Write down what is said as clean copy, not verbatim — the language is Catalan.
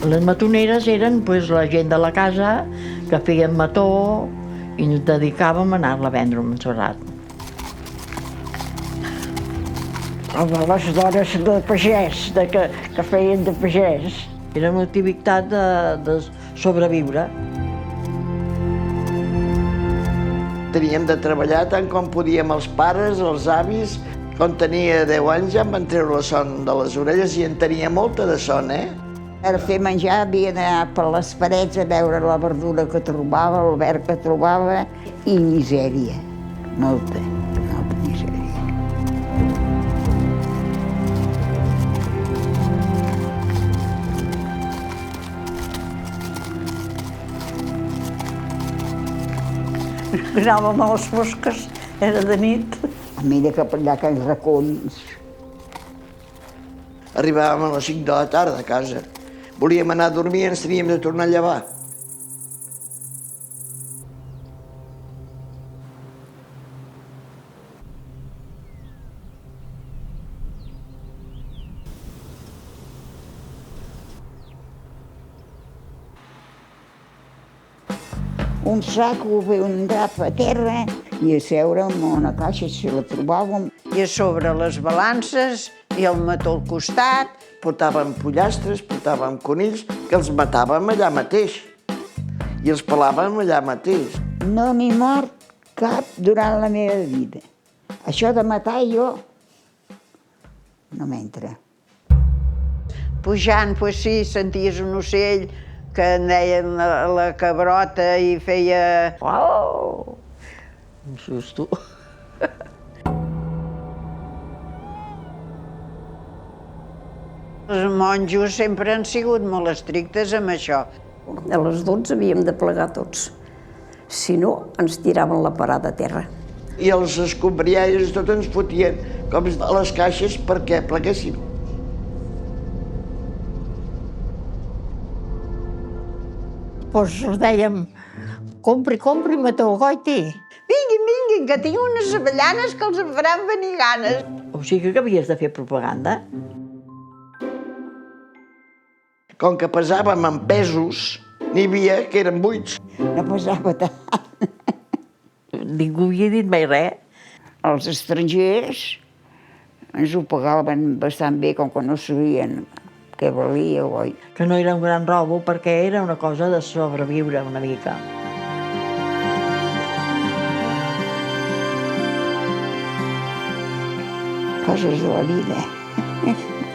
Les matoneres eren la gent de la casa que feien mató i ens dedicàvem a anar-la a vendre a Montserrat. Les dones de pagès, que feien de pagès. Era una activitat de sobreviure. Teníem de treballar tant com podíem els pares, els avis. Quan tenia 10 anys ja em van treure la son de les orelles i en tenia molta de son, Per fer menjar havia d'anar per les parets a veure la verdura que trobava, el verd que trobava, i misèria, molta misèria. Anàvem a les fosques, era de nit. Mira que allà que els racons. Arribàvem a les 5 de la tarda a casa. Volíem anar a dormir i ens teníem de tornar a llevar. Un sac o bé un drap a terra i a seure en una caixa si la trobàvem. I a sobre les balances i el mató al costat. Portàvem pollastres, portàvem conills, que els matàvem allà mateix. I els pelàvem allà mateix. No n'hi mort cap durant la meva vida. Això de matar jo no m'entra. Pujant, sí, senties un ocell que en deien la cabrota i feia... Uau! Un susto. Els monjos sempre han sigut molt estrictes amb això. A les 12 havíem de plegar tots. Si no, ens tiraven la parada a terra. I els escombriaires tot ens fotien com a les caixes perquè pleguéssim. Els dèiem, compri, mató, goiti. Vinguin, que tinc unes avellanes que els en faran venir ganes. O sigui que havies de fer propaganda. Com que pesàvem en pesos, n'hi havia que eren buits. No pesava tant. Ningú havia dit mai res. Els estrangers ens ho pagaven bastant bé, com que no sabien què valia, oi? Que no era un gran robo perquè era una cosa de sobreviure una mica. Coses de la vida.